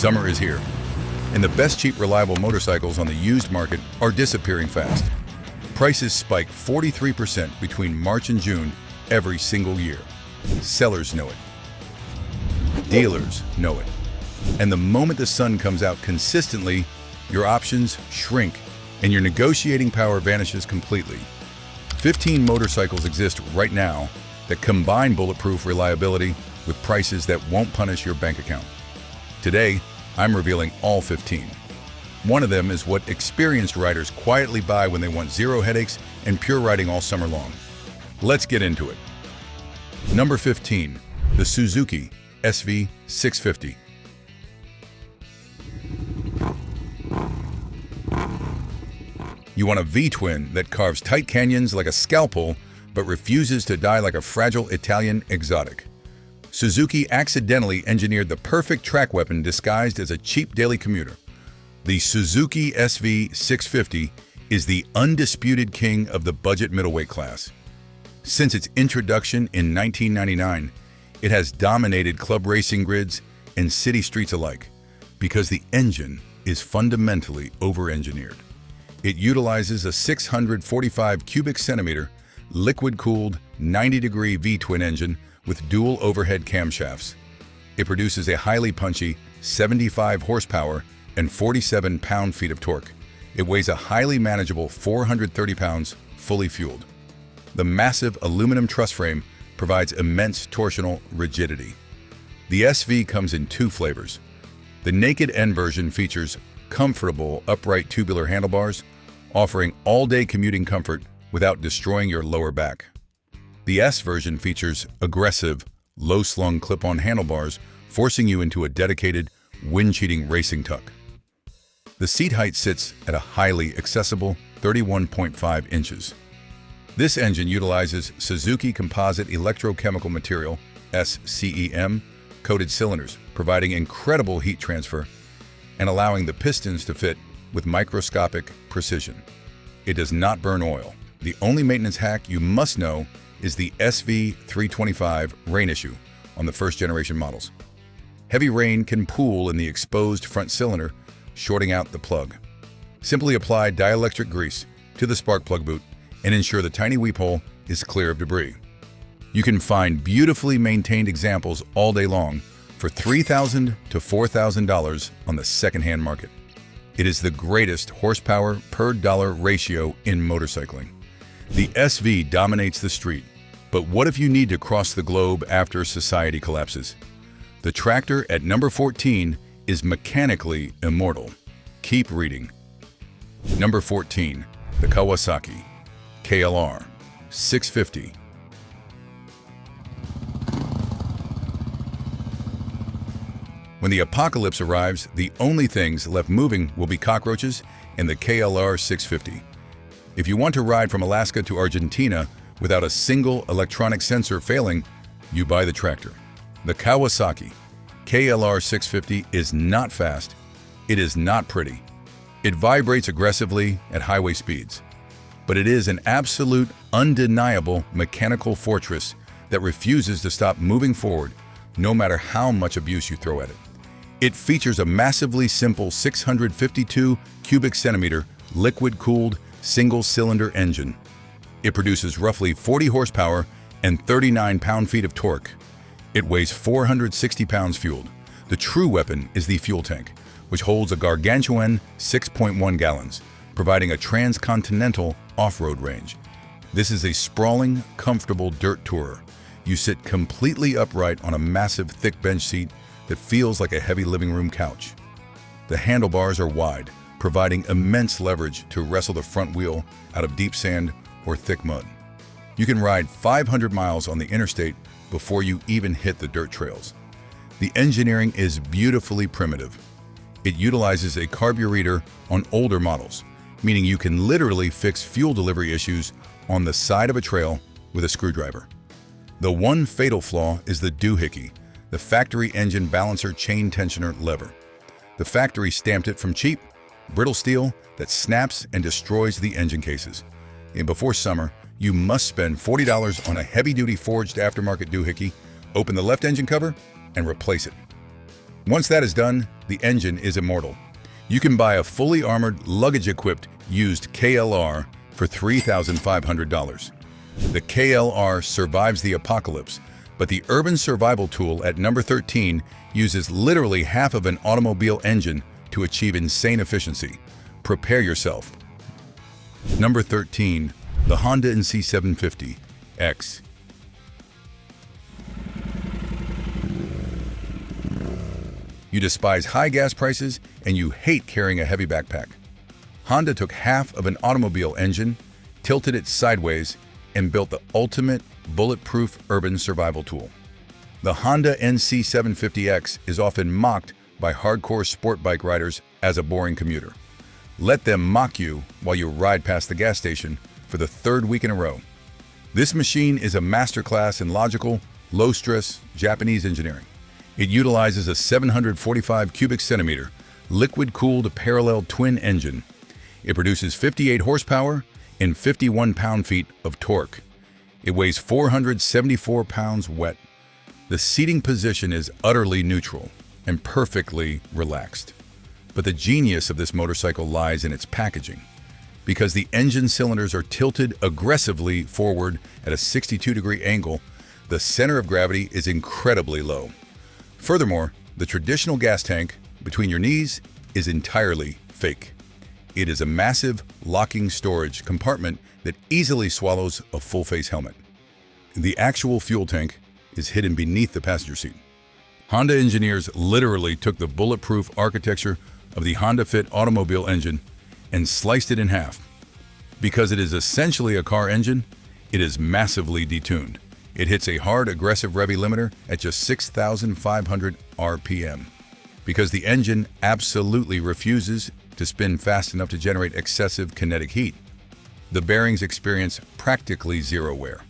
Summer is here, and the best cheap reliable motorcycles on the used market are disappearing fast. Prices spike 43% between March and June every single year. Sellers know it. Dealers know it. And the moment the sun comes out consistently, your options shrink and your negotiating power vanishes completely. 15 motorcycles exist right now that combine bulletproof reliability with prices that won't punish your bank account. Today, I'm revealing all 15. One of them is what experienced riders quietly buy when they want zero headaches and pure riding all summer long. Let's get into it. Number 15, the Suzuki SV 650. You want a V-twin that carves tight canyons like a scalpel, but refuses to die like a fragile Italian exotic. Suzuki accidentally engineered the perfect track weapon disguised as a cheap daily commuter. The Suzuki SV 650 is the undisputed king of the budget middleweight class. Since its introduction in 1999, it has dominated club racing grids and city streets alike because the engine is fundamentally over-engineered. It utilizes a 645 cubic centimeter liquid-cooled 90-degree V-twin engine with dual overhead camshafts. It produces a highly punchy 75 horsepower and 47 pound-feet of torque. It weighs a highly manageable 430 pounds fully fueled. The massive aluminum truss frame provides immense torsional rigidity. The SV comes in two flavors. The Naked N version features comfortable upright tubular handlebars, offering all-day commuting comfort without destroying your lower back. The S version features aggressive, low-slung clip-on handlebars, forcing you into a dedicated, wind-cheating racing tuck. The seat height sits at a highly accessible 31.5 inches. This engine utilizes Suzuki Composite Electrochemical Material (SCEM) coated cylinders, providing incredible heat transfer and allowing the pistons to fit with microscopic precision. It does not burn oil. The only maintenance hack you must know is the SV325 rain issue on the first-generation models. Heavy rain can pool in the exposed front cylinder, shorting out the plug. Simply apply dielectric grease to the spark plug boot and ensure the tiny weep hole is clear of debris. You can find beautifully maintained examples all day long for $3,000 to $4,000 on the secondhand market. It is the greatest horsepower per dollar ratio in motorcycling. The SV dominates the street, but what if you need to cross the globe after society collapses? The tractor at number 14 is mechanically immortal. Keep reading. Number 14, the Kawasaki KLR 650. When the apocalypse arrives, the only things left moving will be cockroaches and the KLR 650. If you want to ride from Alaska to Argentina without a single electronic sensor failing, you buy the tractor. The Kawasaki KLR 650 is not fast, it is not pretty. It vibrates aggressively at highway speeds, but it is an absolute, undeniable mechanical fortress that refuses to stop moving forward no matter how much abuse you throw at it. It features a massively simple 652 cubic centimeter liquid-cooled single-cylinder engine. It produces roughly 40 horsepower and 39 pound-feet of torque. It weighs 460 pounds fueled. The true weapon is the fuel tank, which holds a gargantuan 6.1 gallons, providing a transcontinental off-road range. This is a sprawling, comfortable dirt tourer. You sit completely upright on a massive, thick bench seat that feels like a heavy living room couch. The handlebars are wide, providing immense leverage to wrestle the front wheel out of deep sand or thick mud. You can ride 500 miles on the interstate before you even hit the dirt trails. The engineering is beautifully primitive. It utilizes a carburetor on older models, meaning you can literally fix fuel delivery issues on the side of a trail with a screwdriver. The one fatal flaw is the doohickey, the factory engine balancer chain tensioner lever. The factory stamped it from cheap, brittle steel that snaps and destroys the engine cases. And before summer, you must spend $40 on a heavy-duty forged aftermarket doohickey, open the left engine cover, and replace it. Once that is done, the engine is immortal. You can buy a fully armored, luggage-equipped used KLR for $3,500. The KLR survives the apocalypse, but the urban survival tool at number 13 uses literally half of an automobile engine to achieve insane efficiency. Prepare yourself. Number 13, the Honda NC750X. You despise high gas prices and you hate carrying a heavy backpack. Honda took half of an automobile engine, tilted it sideways, and built the ultimate bulletproof urban survival tool. The Honda NC750X is often mocked by hardcore sport bike riders as a boring commuter. Let them mock you while you ride past the gas station for the third week in a row. This machine is a masterclass in logical, low-stress Japanese engineering. It utilizes a 745 cubic centimeter liquid-cooled parallel twin engine. It produces 58 horsepower and 51 pound-feet of torque. It weighs 474 pounds wet. The seating position is utterly neutral and perfectly relaxed. But the genius of this motorcycle lies in its packaging. Because the engine cylinders are tilted aggressively forward at a 62-degree angle, the center of gravity is incredibly low. Furthermore, the traditional gas tank between your knees is entirely fake. It is a massive locking storage compartment that easily swallows a full-face helmet. The actual fuel tank is hidden beneath the passenger seat. Honda engineers literally took the bulletproof architecture of the Honda Fit automobile engine and sliced it in half. Because it is essentially a car engine, it is massively detuned. It hits a hard, aggressive rev limiter at just 6,500 RPM. Because the engine absolutely refuses to spin fast enough to generate excessive kinetic heat, the bearings experience practically zero wear.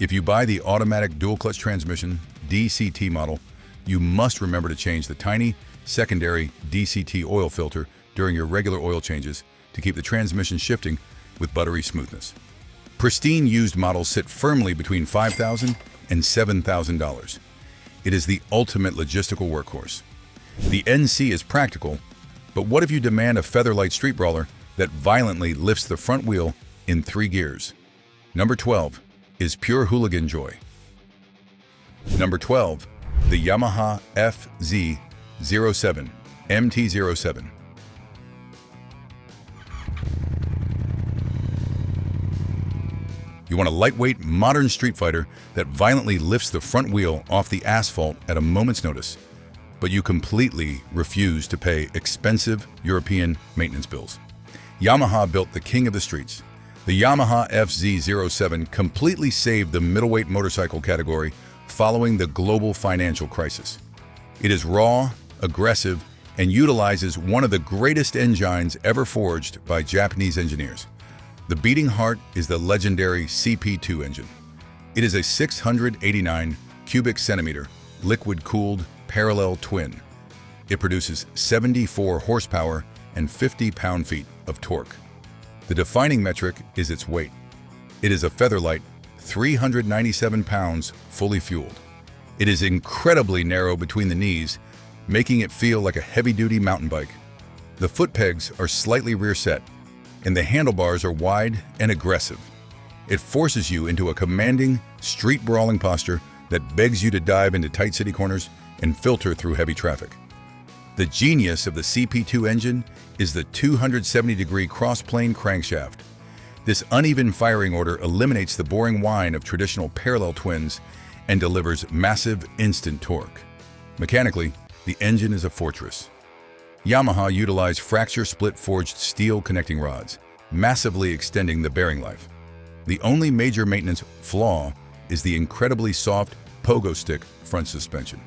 If you buy the automatic dual-clutch transmission DCT model, you must remember to change the tiny secondary DCT oil filter during your regular oil changes to keep the transmission shifting with buttery smoothness. Pristine used models sit firmly between $5,000 and $7,000. It is the ultimate logistical workhorse. The NC is practical, but what if you demand a featherlight street brawler that violently lifts the front wheel in 3 gears? Number 12 is pure hooligan joy. Number 12, the Yamaha FZ07 MT-07. You want a lightweight, modern street fighter that violently lifts the front wheel off the asphalt at a moment's notice, but you completely refuse to pay expensive European maintenance bills. Yamaha built the king of the streets. The Yamaha FZ07 completely saved the middleweight motorcycle category following the global financial crisis. It is raw, aggressive, and utilizes one of the greatest engines ever forged by Japanese engineers. The beating heart is the legendary CP2 engine. It is a 689 cubic centimeter liquid-cooled parallel twin. It produces 74 horsepower and 50 pound-feet of torque. The defining metric is its weight. It is a featherlight, 397 pounds fully fueled. It is incredibly narrow between the knees, making it feel like a heavy-duty mountain bike. The foot pegs are slightly rear set, and the handlebars are wide and aggressive. It forces you into a commanding, street-brawling posture that begs you to dive into tight city corners and filter through heavy traffic. The genius of the CP2 engine is the 270-degree cross-plane crankshaft. This uneven firing order eliminates the boring whine of traditional parallel twins and delivers massive instant torque. Mechanically, the engine is a fortress. Yamaha utilized fracture-split forged steel connecting rods, massively extending the bearing life. The only major maintenance flaw is the incredibly soft pogo stick front suspension.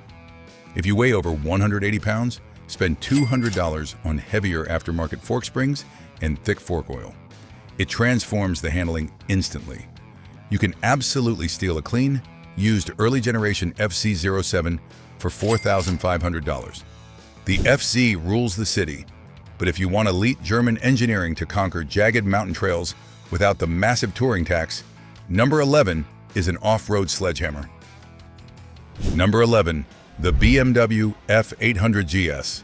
If you weigh over 180 pounds, spend $200 on heavier aftermarket fork springs and thick fork oil. It transforms the handling instantly. You can absolutely steal a clean, used early generation FZ07 for $4,500. The FZ rules the city, but if you want elite German engineering to conquer jagged mountain trails without the massive touring tax, number 11 is an off-road sledgehammer. Number 11, the BMW F800 GS.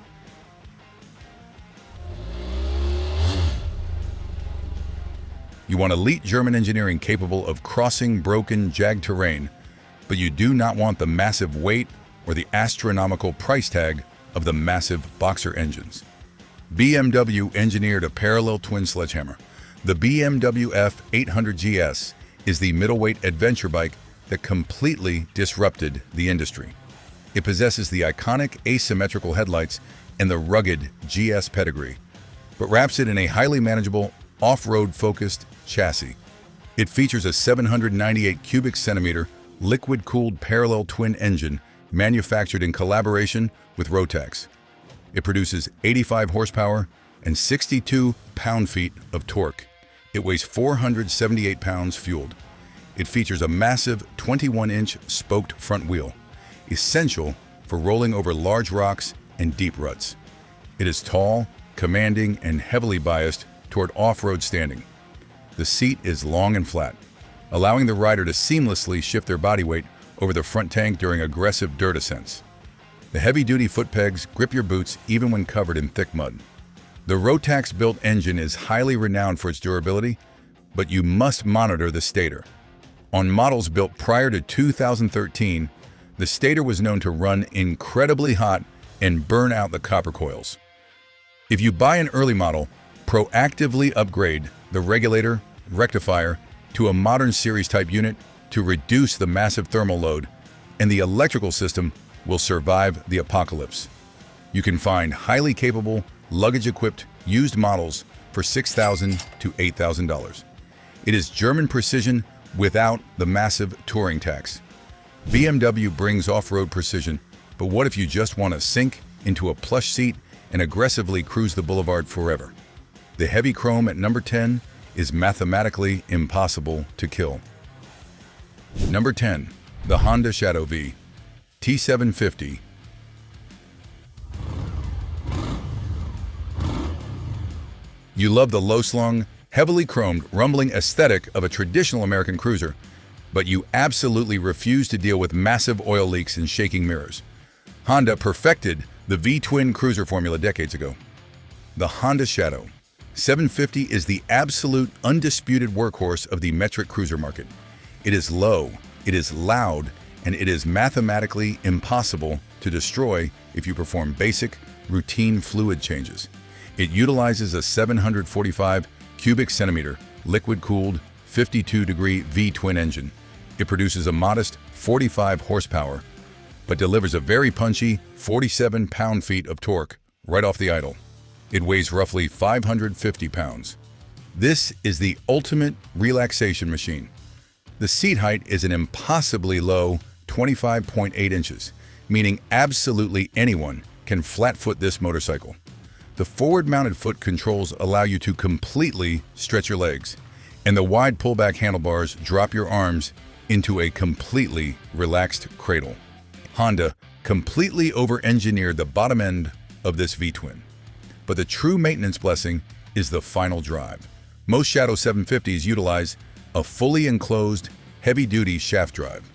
You want elite German engineering capable of crossing broken, jagged terrain, but you do not want the massive weight or the astronomical price tag of the massive boxer engines. BMW engineered a parallel twin sledgehammer. The BMW F800 GS is the middleweight adventure bike that completely disrupted the industry. It possesses the iconic asymmetrical headlights and the rugged GS pedigree, but wraps it in a highly manageable, off-road focused chassis. It features a 798 cubic centimeter liquid-cooled parallel twin engine manufactured in collaboration with Rotax. It produces 85 horsepower and 62 pound-feet of torque. It weighs 478 pounds fueled. It features a massive 21-inch spoked front wheel, essential for rolling over large rocks and deep ruts. It is tall, commanding, and heavily biased toward off-road standing. The seat is long and flat, allowing the rider to seamlessly shift their body weight over the front tank during aggressive dirt ascents. The heavy-duty foot pegs grip your boots even when covered in thick mud. The Rotax-built engine is highly renowned for its durability, but you must monitor the stator. On models built prior to 2013, the stator was known to run incredibly hot and burn out the copper coils. If you buy an early model, proactively upgrade the regulator, rectifier to a modern series type unit to reduce the massive thermal load, and the electrical system will survive the apocalypse. You can find highly capable, luggage-equipped used models for $6,000 to $8,000. It is German precision without the massive touring tax. BMW brings off-road precision, but what if you just want to sink into a plush seat and aggressively cruise the boulevard forever? The heavy chrome at number 10 is mathematically impossible to kill. Number 10. The Honda Shadow V T750. You love the low-slung, heavily chromed, rumbling aesthetic of a traditional American cruiser, but you absolutely refuse to deal with massive oil leaks and shaking mirrors. Honda perfected the V-twin cruiser formula decades ago. The Honda Shadow 750 is the absolute undisputed workhorse of the metric cruiser market. It is low, it is loud, and it is mathematically impossible to destroy if you perform basic, routine fluid changes. It utilizes a 745 cubic centimeter liquid-cooled 52-degree V-twin engine. It produces a modest 45 horsepower, but delivers a very punchy 47 pound-feet of torque right off the idle. It weighs roughly 550 pounds. This is the ultimate relaxation machine. The seat height is an impossibly low 25.8 inches, meaning absolutely anyone can flat-foot this motorcycle. The forward-mounted foot controls allow you to completely stretch your legs, and the wide pullback handlebars drop your arms into a completely relaxed cradle. Honda completely over-engineered the bottom end of this V-twin. But the true maintenance blessing is the final drive. Most Shadow 750s utilize a fully enclosed, heavy-duty shaft drive.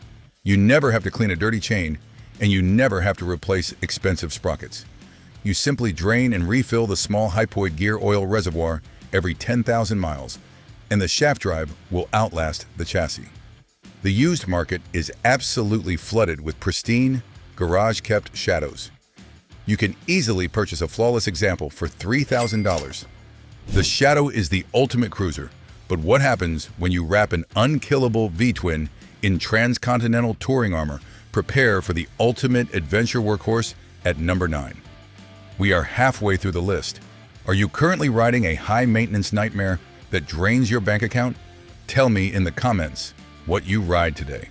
You never have to clean a dirty chain, and you never have to replace expensive sprockets. You simply drain and refill the small hypoid gear oil reservoir every 10,000 miles, and the shaft drive will outlast the chassis. The used market is absolutely flooded with pristine, garage-kept Shadows. You can easily purchase a flawless example for $3,000. The Shadow is the ultimate cruiser, but what happens when you wrap an unkillable V-twin in transcontinental touring armor? Prepare for the ultimate adventure workhorse at number 9. We are halfway through the list. Are you currently riding a high-maintenance nightmare that drains your bank account? Tell me in the comments what you ride today.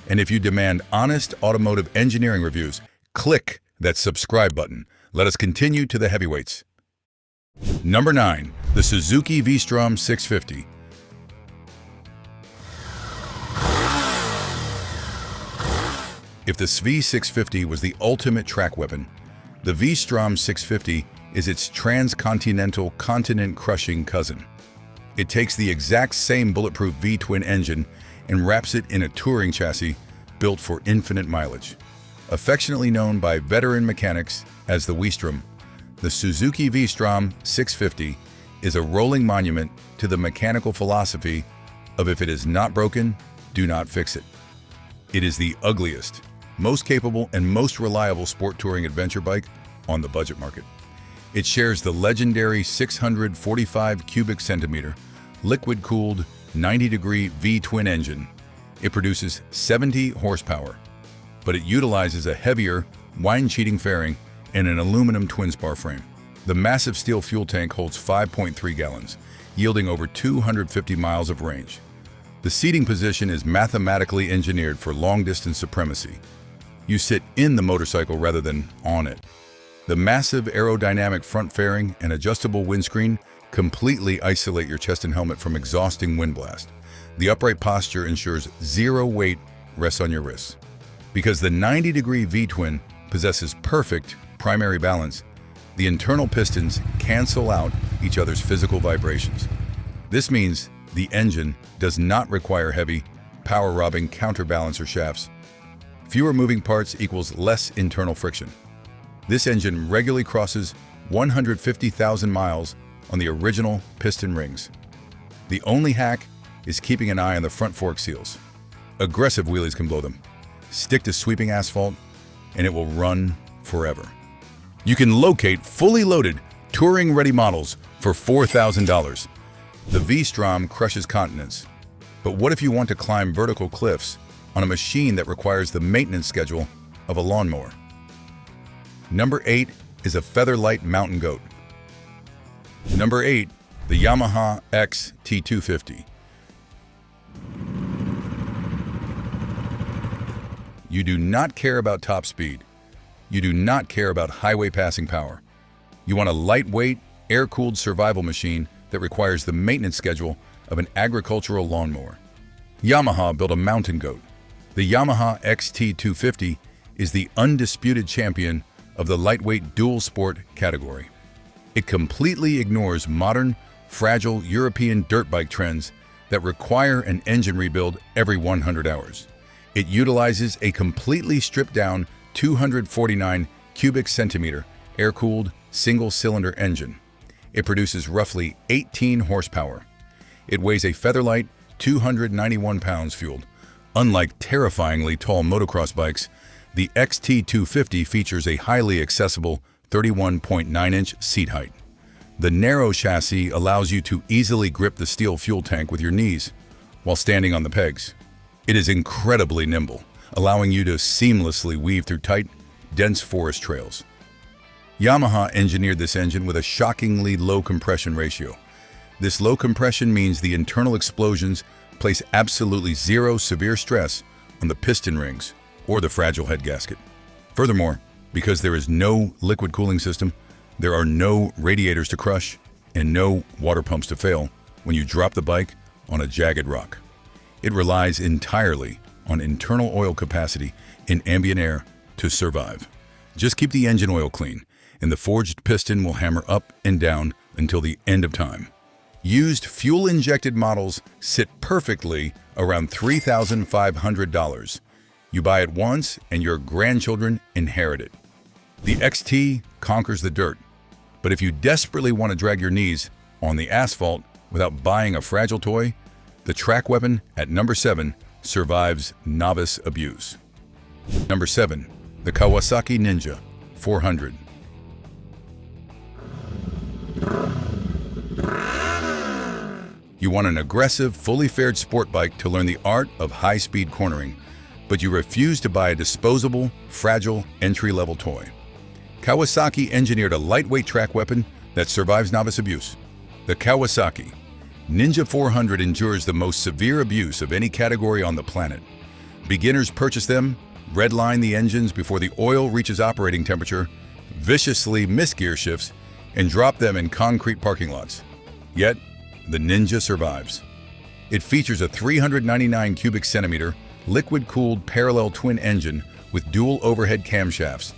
And if you demand honest automotive engineering reviews, click that subscribe button. Let us continue to the heavyweights. Number 9. The Suzuki V-Strom 650. If the SV650 was the ultimate track weapon, the V-Strom 650 is its transcontinental, continent-crushing cousin. It takes the exact same bulletproof V-twin engine and wraps it in a touring chassis built for infinite mileage. Affectionately known by veteran mechanics as the V-Strom, the Suzuki V-Strom 650 is a rolling monument to the mechanical philosophy of if it is not broken, do not fix it. It is the ugliest, most capable, and most reliable sport touring adventure bike on the budget market. It shares the legendary 645 cubic centimeter, liquid-cooled, 90-degree V-twin engine. It produces 70 horsepower, but it utilizes a heavier, wind-cheating fairing and an aluminum twin-spar frame. The massive steel fuel tank holds 5.3 gallons, yielding over 250 miles of range. The seating position is mathematically engineered for long-distance supremacy. You sit in the motorcycle rather than on it. The massive aerodynamic front fairing and adjustable windscreen completely isolate your chest and helmet from exhausting wind blast. The upright posture ensures zero weight rests on your wrists. Because the 90-degree V-twin possesses perfect primary balance, the internal pistons cancel out each other's physical vibrations. This means the engine does not require heavy, power-robbing counterbalancer shafts. Fewer moving parts equals less internal friction. This engine regularly crosses 150,000 miles on the original piston rings. The only hack is keeping an eye on the front fork seals. Aggressive wheelies can blow them. Stick to sweeping asphalt, and it will run forever. You can locate fully loaded, touring-ready models for $4,000. The V-Strom crushes continents. But what if you want to climb vertical cliffs on a machine that requires the maintenance schedule of a lawnmower? Number 8 is a featherlight mountain goat. Number 8, the Yamaha XT250. You do not care about top speed. You do not care about highway passing power. You want a lightweight, air-cooled survival machine that requires the maintenance schedule of an agricultural lawnmower. Yamaha built a mountain goat. The Yamaha XT250 is the undisputed champion of the lightweight dual sport category. It completely ignores modern, fragile European dirt bike trends that require an engine rebuild every 100 hours. It utilizes a completely stripped-down 249 cubic centimeter air-cooled single-cylinder engine. It produces roughly 18 horsepower. It weighs a featherlight 291 pounds fueled. Unlike terrifyingly tall motocross bikes, the XT250 features a highly accessible 31.9-inch seat height. The narrow chassis allows you to easily grip the steel fuel tank with your knees while standing on the pegs. It is incredibly nimble, allowing you to seamlessly weave through tight, dense forest trails. Yamaha engineered this engine with a shockingly low compression ratio. This low compression means the internal explosions place absolutely zero severe stress on the piston rings or the fragile head gasket. Furthermore, because there is no liquid cooling system, there are no radiators to crush and no water pumps to fail when you drop the bike on a jagged rock. It relies entirely on internal oil capacity in ambient air to survive. Just keep the engine oil clean, and the forged piston will hammer up and down until the end of time. Used fuel-injected models sit perfectly around $3,500. You buy it once, and your grandchildren inherit it. The XT conquers the dirt, but if you desperately want to drag your knees on the asphalt without buying a fragile toy, the track weapon at number 7 survives novice abuse. Number 7, the Kawasaki Ninja 400. You want an aggressive, fully fared sport bike to learn the art of high-speed cornering, but you refuse to buy a disposable, fragile, entry-level toy. Kawasaki engineered a lightweight track weapon that survives novice abuse. The Kawasaki Ninja 400 endures the most severe abuse of any category on the planet. Beginners purchase them, redline the engines before the oil reaches operating temperature, viciously miss gear shifts, and drop them in concrete parking lots. Yet, the Ninja survives. It features a 399 cubic centimeter, liquid-cooled parallel twin engine with dual overhead camshafts.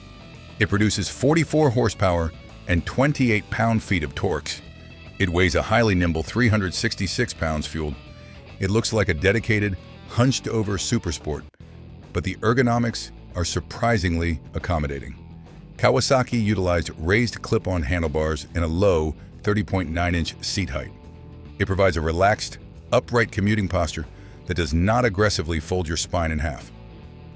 It produces 44 horsepower and 28 pound-feet of torque. It weighs a highly nimble 366 pounds fueled. It looks like a dedicated, hunched-over supersport, but the ergonomics are surprisingly accommodating. Kawasaki utilized raised clip-on handlebars and a low, 30.9-inch seat height. It provides a relaxed, upright commuting posture that does not aggressively fold your spine in half.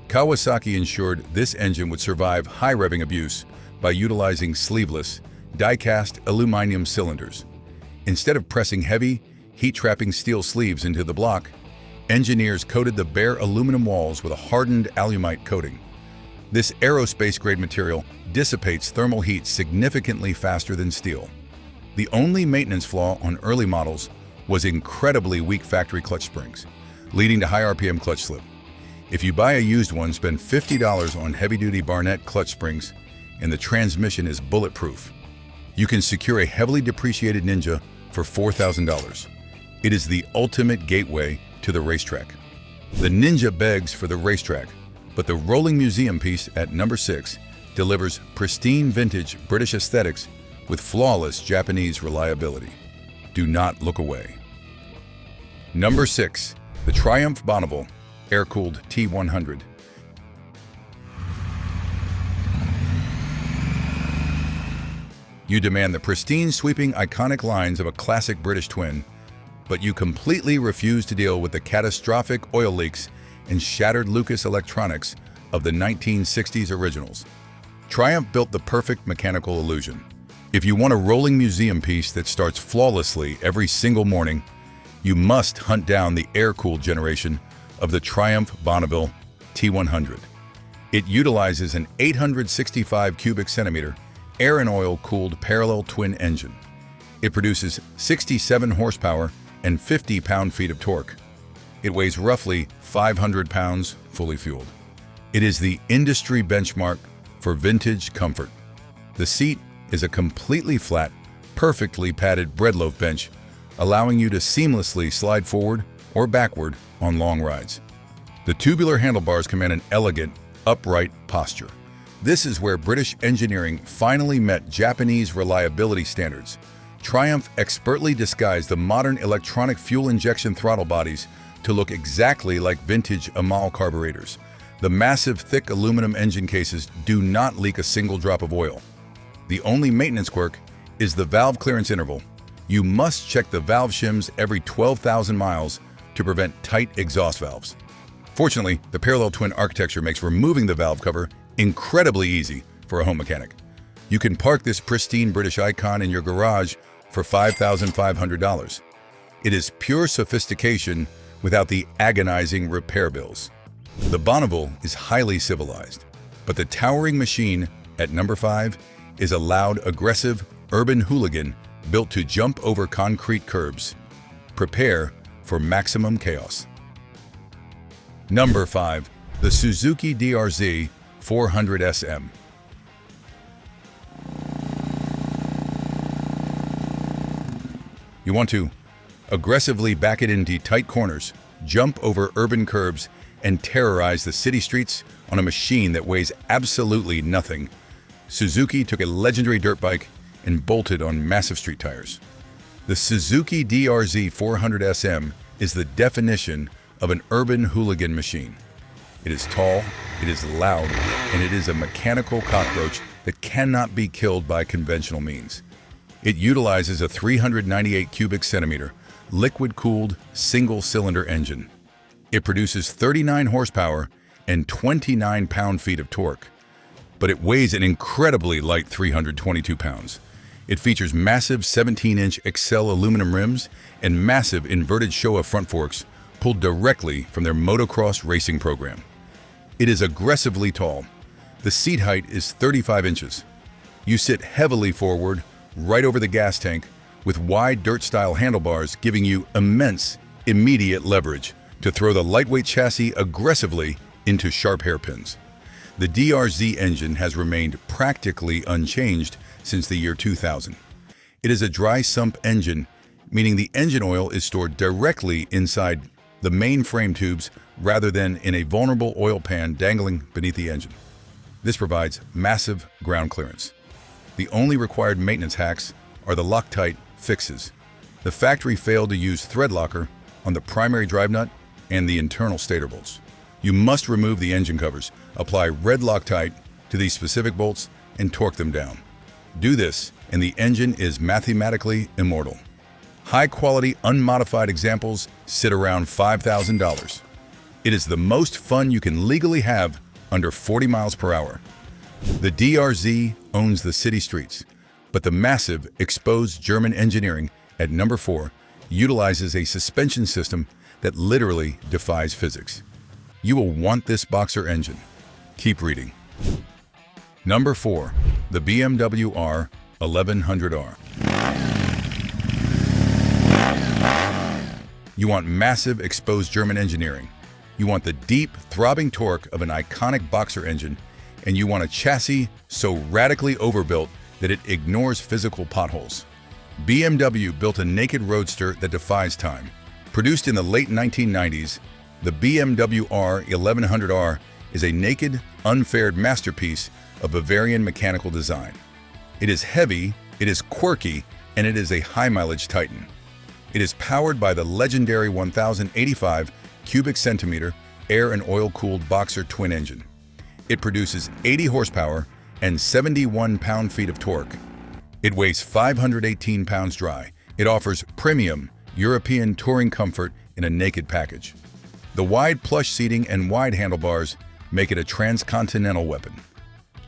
Kawasaki ensured this engine would survive high revving abuse by utilizing sleeveless, die-cast aluminum cylinders. Instead of pressing heavy, heat-trapping steel sleeves into the block, engineers coated the bare aluminum walls with a hardened alumite coating. This aerospace-grade material dissipates thermal heat significantly faster than steel. The only maintenance flaw on early models was incredibly weak factory clutch springs, leading to high RPM clutch slip. If you buy a used one, spend $50 on heavy-duty Barnett clutch springs, and the transmission is bulletproof. You can secure a heavily depreciated Ninja for $4,000. It is the ultimate gateway to the racetrack. The Ninja begs for the racetrack, but the rolling museum piece at number 6 delivers pristine vintage British aesthetics with flawless Japanese reliability. Do not look away. Number 6, the Triumph Bonneville air-cooled T100. You demand the pristine, sweeping, iconic lines of a classic British twin, but you completely refuse to deal with the catastrophic oil leaks and shattered Lucas electronics of the 1960s originals. Triumph built the perfect mechanical illusion. If you want a rolling museum piece that starts flawlessly every single morning, you must hunt down the air-cooled generation of the Triumph Bonneville T100. It utilizes an 865 cubic centimeter air and oil cooled parallel twin engine. It produces 67 horsepower and 50 pound-feet of torque. It weighs roughly 500 pounds fully fueled. It is the industry benchmark for vintage comfort. The seat is a completely flat, perfectly padded breadloaf bench, allowing you to seamlessly slide forward or backward on long rides. The tubular handlebars command an elegant, upright posture. This is where British engineering finally met Japanese reliability standards. Triumph expertly disguised the modern electronic fuel injection throttle bodies to look exactly like vintage Amal carburetors. The massive, thick aluminum engine cases do not leak a single drop of oil. The only maintenance quirk is the valve clearance interval. You must check the valve shims every 12,000 miles to prevent tight exhaust valves. Fortunately, the parallel twin architecture makes removing the valve cover incredibly easy for a home mechanic. You can park this pristine British icon in your garage for $5,500. It is pure sophistication without the agonizing repair bills. The Bonneville is highly civilized, but the towering machine at number 5 is a loud, aggressive, urban hooligan built to jump over concrete curbs. Prepare for maximum chaos. Number 5, the Suzuki DRZ 400 SM. You want to aggressively back it into tight corners, jump over urban curbs, and terrorize the city streets on a machine that weighs absolutely nothing. Suzuki took a legendary dirt bike and bolted on massive street tires. The Suzuki DRZ 400 SM is the definition of an urban hooligan machine. It is tall, it is loud, and it is a mechanical cockroach that cannot be killed by conventional means. It utilizes a 398 cubic centimeter, liquid-cooled, single-cylinder engine. It produces 39 horsepower and 29 pound-feet of torque, but it weighs an incredibly light 322 pounds. It features massive 17-inch Excel aluminum rims and massive inverted Showa front forks pulled directly from their motocross racing program. It is aggressively tall. The seat height is 35 inches. You sit heavily forward, right over the gas tank, with wide dirt-style handlebars giving you immense, immediate leverage to throw the lightweight chassis aggressively into sharp hairpins. The DRZ engine has remained practically unchanged since the year 2000. It is a dry sump engine, meaning the engine oil is stored directly inside the main frame tubes rather than in a vulnerable oil pan dangling beneath the engine. This provides massive ground clearance. The only required maintenance hacks are the Loctite fixes. The factory failed to use thread locker on the primary drive nut and the internal stator bolts. You must remove the engine covers, apply red Loctite to these specific bolts, and torque them down. Do this, and the engine is mathematically immortal. High-quality, unmodified examples sit around $5,000. It is the most fun you can legally have under 40 miles per hour. The DRZ owns the city streets, but the massive, exposed German engineering at number 4 utilizes a suspension system that literally defies physics. You will want this boxer engine. Keep reading. Number 4. The BMW R 1100R. You want massive, exposed German engineering. You want the deep, throbbing torque of an iconic boxer engine, and you want a chassis so radically overbuilt that it ignores physical potholes. BMW built a naked roadster that defies time. Produced in the late 1990s, the BMW R 1100R is a naked, unfaired masterpiece of Bavarian mechanical design. It is heavy, it is quirky, and it is a high-mileage titan. It is powered by the legendary 1085 cubic centimeter air and oil-cooled boxer twin engine. It produces 80 horsepower and 71 pound-feet of torque. It weighs 518 pounds dry. It offers premium European touring comfort in a naked package. The wide plush seating and wide handlebars make it a transcontinental weapon.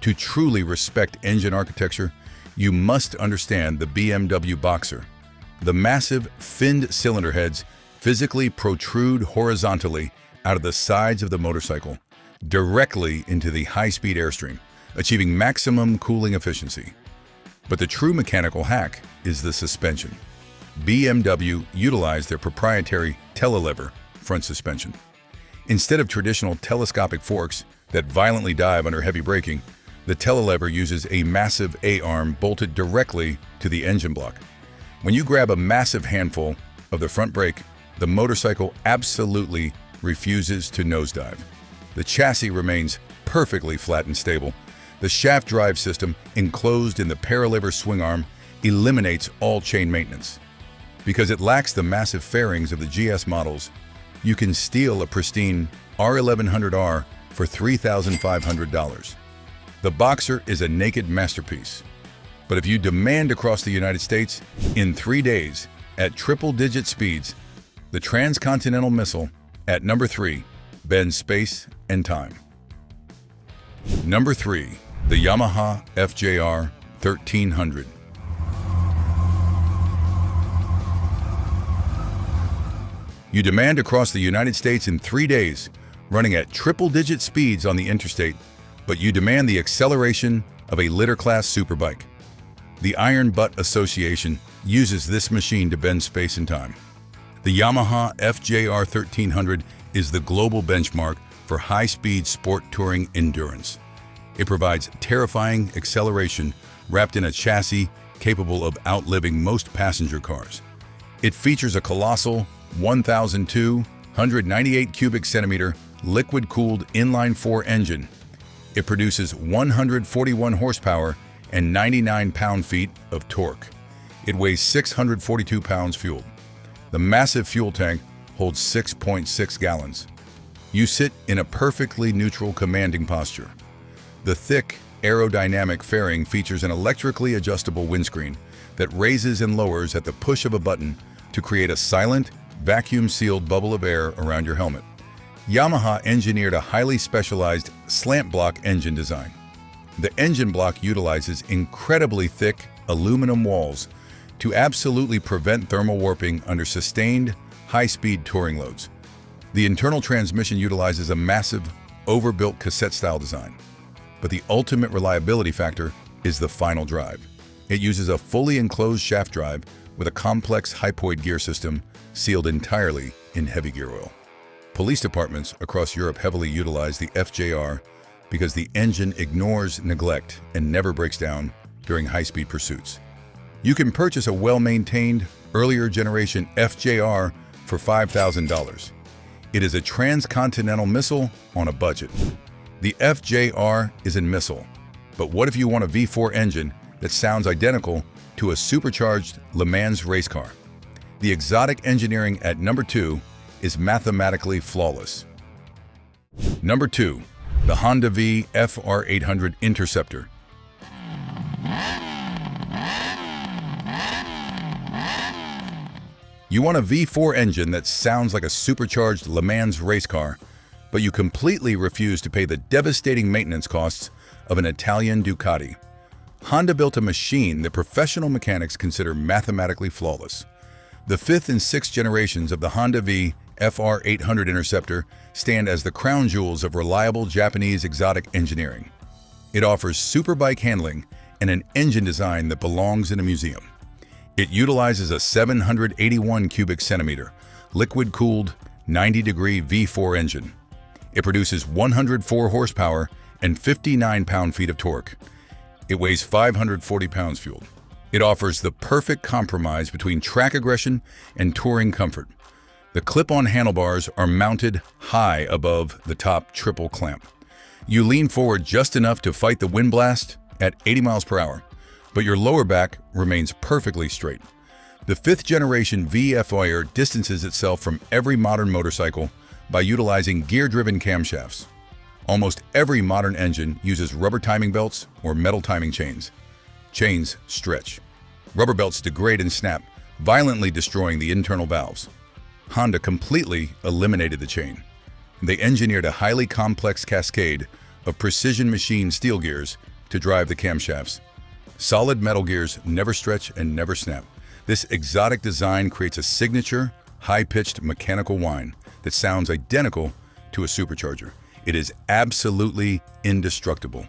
To truly respect engine architecture, you must understand the BMW Boxer. The massive, finned cylinder heads physically protrude horizontally out of the sides of the motorcycle, directly into the high-speed airstream, achieving maximum cooling efficiency. But the true mechanical hack is the suspension. BMW utilized their proprietary telelever front suspension. Instead of traditional telescopic forks that violently dive under heavy braking, the telelever uses a massive A-arm bolted directly to the engine block. When you grab a massive handful of the front brake, the motorcycle absolutely refuses to nosedive. The chassis remains perfectly flat and stable. The shaft drive system, enclosed in the paralever swing arm, eliminates all chain maintenance. Because it lacks the massive fairings of the GS models, you can steal a pristine R1100R for $3,500. The Boxer is a naked masterpiece. But if you demand across the United States, in 3 days, at triple-digit speeds, the transcontinental missile at number 3 bends space and time. Number 3. The Yamaha FJR 1300. You demand across the United States in 3 days, running at triple-digit speeds on the interstate, but you demand the acceleration of a litter-class superbike. The Iron Butt Association uses this machine to bend space and time. The Yamaha FJR 1300 is the global benchmark for high-speed sport touring endurance. It provides terrifying acceleration wrapped in a chassis capable of outliving most passenger cars. It features a colossal 1,298 cubic centimeter liquid-cooled inline-4 engine. It produces 141 horsepower and 99 pound-feet of torque. It weighs 642 pounds fueled. The massive fuel tank holds 6.6 gallons. You sit in a perfectly neutral, commanding posture. The thick, aerodynamic fairing features an electrically adjustable windscreen that raises and lowers at the push of a button to create a silent, vacuum-sealed bubble of air around your helmet. Yamaha engineered a highly specialized slant block engine design. The engine block utilizes incredibly thick aluminum walls to absolutely prevent thermal warping under sustained, high-speed touring loads. The internal transmission utilizes a massive, overbuilt cassette-style design. But the ultimate reliability factor is the final drive. It uses a fully enclosed shaft drive with a complex hypoid gear system sealed entirely in heavy gear oil. Police departments across Europe heavily utilize the FJR because the engine ignores neglect and never breaks down during high-speed pursuits. You can purchase a well-maintained, earlier generation FJR for $5,000. It is a transcontinental missile on a budget. The FJR is a missile, but what if you want a V4 engine that sounds identical to a supercharged Le Mans race car? The exotic engineering at number 2 is mathematically flawless. Number 2. The Honda V FR800 Interceptor. You want a V4 engine that sounds like a supercharged Le Mans race car, but you completely refuse to pay the devastating maintenance costs of an Italian Ducati. Honda built a machine that professional mechanics consider mathematically flawless. The 5th and 6th generations of the Honda FR 800 Interceptor stand as the crown jewels of reliable Japanese exotic engineering. It offers superbike handling and an engine design that belongs in a museum. It utilizes a 781 cubic centimeter, liquid-cooled, 90-degree V4 engine. It produces 104 horsepower and 59 pound-feet of torque. It weighs 540 pounds fueled. It offers the perfect compromise between track aggression and touring comfort. The clip-on handlebars are mounted high above the top triple clamp. You lean forward just enough to fight the wind blast at 80 miles per hour, but your lower back remains perfectly straight. The 5th generation FJR distances itself from every modern motorcycle by utilizing gear-driven camshafts. Almost every modern engine uses rubber timing belts or metal timing chains. Chains stretch. Rubber belts degrade and snap, violently destroying the internal valves. Honda completely eliminated the chain. They engineered a highly complex cascade of precision machined steel gears to drive the camshafts. Solid metal gears never stretch and never snap. This exotic design creates a signature, high-pitched mechanical whine that sounds identical to a supercharger. It is absolutely indestructible.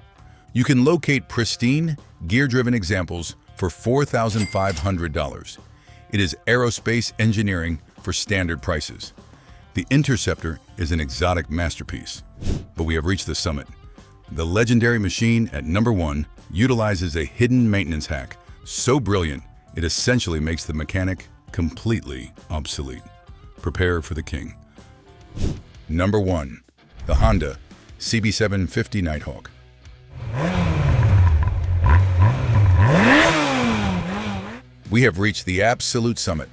You can locate pristine, gear-driven examples for $4,500. It is aerospace engineering for standard prices. The Interceptor is an exotic masterpiece, but we have reached the summit. The legendary machine at number 1 utilizes a hidden maintenance hack so brilliant it essentially makes the mechanic completely obsolete. Prepare for the king. Number 1. The Honda CB750 Nighthawk. We have reached the absolute summit.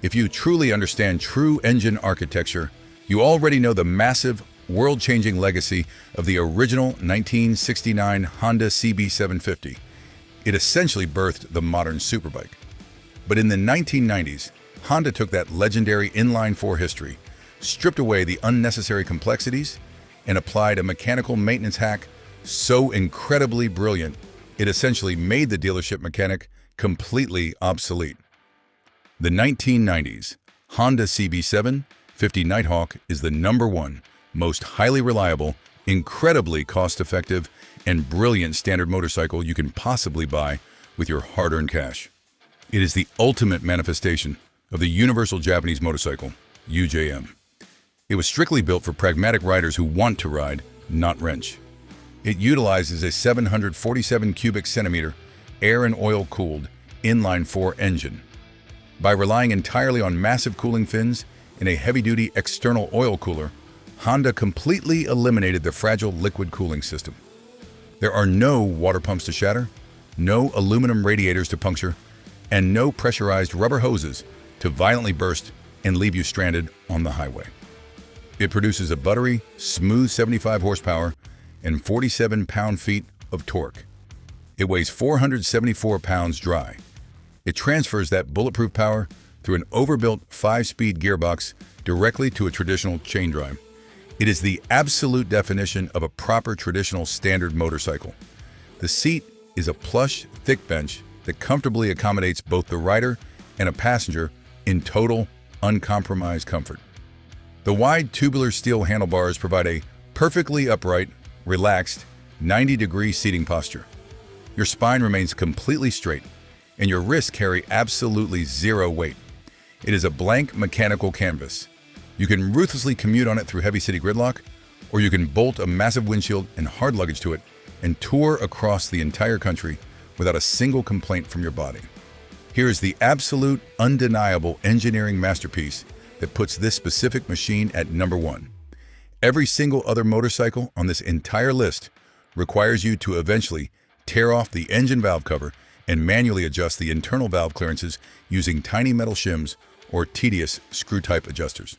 If you truly understand true engine architecture, you already know the massive, world-changing legacy of the original 1969 Honda CB750. It essentially birthed the modern superbike. But in the 1990s, Honda took that legendary inline-4 history, stripped away the unnecessary complexities, and applied a mechanical maintenance hack so incredibly brilliant, it essentially made the dealership mechanic completely obsolete. The 1990s Honda CB750 Nighthawk is the number 1 most highly reliable, incredibly cost-effective, and brilliant standard motorcycle you can possibly buy with your hard-earned cash. It is the ultimate manifestation of the universal Japanese motorcycle, UJM. It was strictly built for pragmatic riders who want to ride, not wrench. It utilizes a 747 cubic centimeter air and oil-cooled inline-4 engine. By relying entirely on massive cooling fins and a heavy-duty external oil cooler, Honda completely eliminated the fragile liquid cooling system. There are no water pumps to shatter, no aluminum radiators to puncture, and no pressurized rubber hoses to violently burst and leave you stranded on the highway. It produces a buttery, smooth 75 horsepower and 47 pound-feet of torque. It weighs 474 pounds dry. It transfers that bulletproof power through an overbuilt 5-speed gearbox directly to a traditional chain drive. It is the absolute definition of a proper traditional standard motorcycle. The seat is a plush, thick bench that comfortably accommodates both the rider and a passenger in total, uncompromised comfort. The wide tubular steel handlebars provide a perfectly upright, relaxed, 90-degree seating posture. Your spine remains completely straight, and your wrists carry absolutely zero weight. It is a blank mechanical canvas. You can ruthlessly commute on it through heavy city gridlock, or you can bolt a massive windshield and hard luggage to it and tour across the entire country without a single complaint from your body. Here is the absolute, undeniable engineering masterpiece that puts this specific machine at number 1. Every single other motorcycle on this entire list requires you to eventually tear off the engine valve cover and manually adjust the internal valve clearances using tiny metal shims or tedious screw-type adjusters.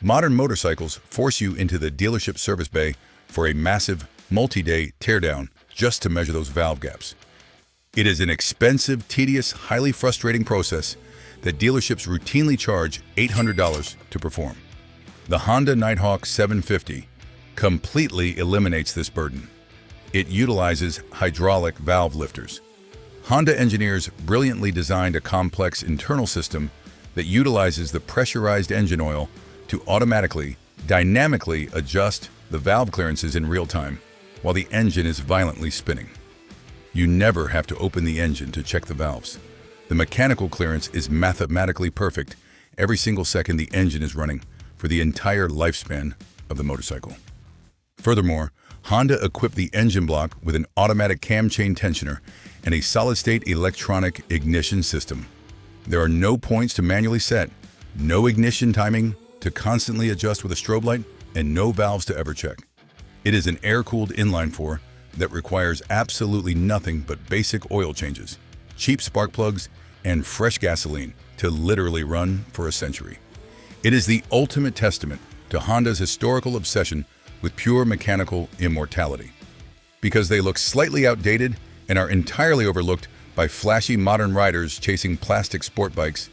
Modern motorcycles force you into the dealership service bay for a massive, multi-day teardown just to measure those valve gaps. It is an expensive, tedious, highly frustrating process that dealerships routinely charge $800 to perform. The Honda Nighthawk 750 completely eliminates this burden. It utilizes hydraulic valve lifters. Honda engineers brilliantly designed a complex internal system that utilizes the pressurized engine oil to automatically, dynamically adjust the valve clearances in real time while the engine is violently spinning. You never have to open the engine to check the valves. The mechanical clearance is mathematically perfect every single second the engine is running for the entire lifespan of the motorcycle. Furthermore, Honda equipped the engine block with an automatic cam chain tensioner and a solid-state electronic ignition system. There are no points to manually set, no ignition timing to constantly adjust with a strobe light, and no valves to ever check. It is an air-cooled inline-four that requires absolutely nothing but basic oil changes, cheap spark plugs, and fresh gasoline to literally run for a century. It is the ultimate testament to Honda's historical obsession with pure mechanical immortality. Because they look slightly outdated and are entirely overlooked by flashy modern riders chasing plastic sport bikes,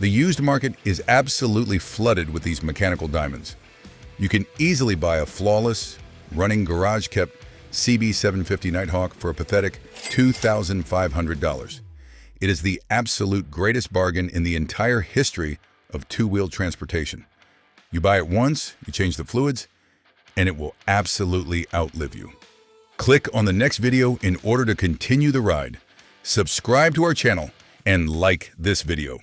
the used market is absolutely flooded with these mechanical diamonds. You can easily buy a flawless, running garage-kept CB750 Nighthawk for a pathetic $2,500. It is the absolute greatest bargain in the entire history of two-wheeled transportation. You buy it once, you change the fluids, and it will absolutely outlive you. Click on the next video in order to continue the ride. Subscribe to our channel and like this video.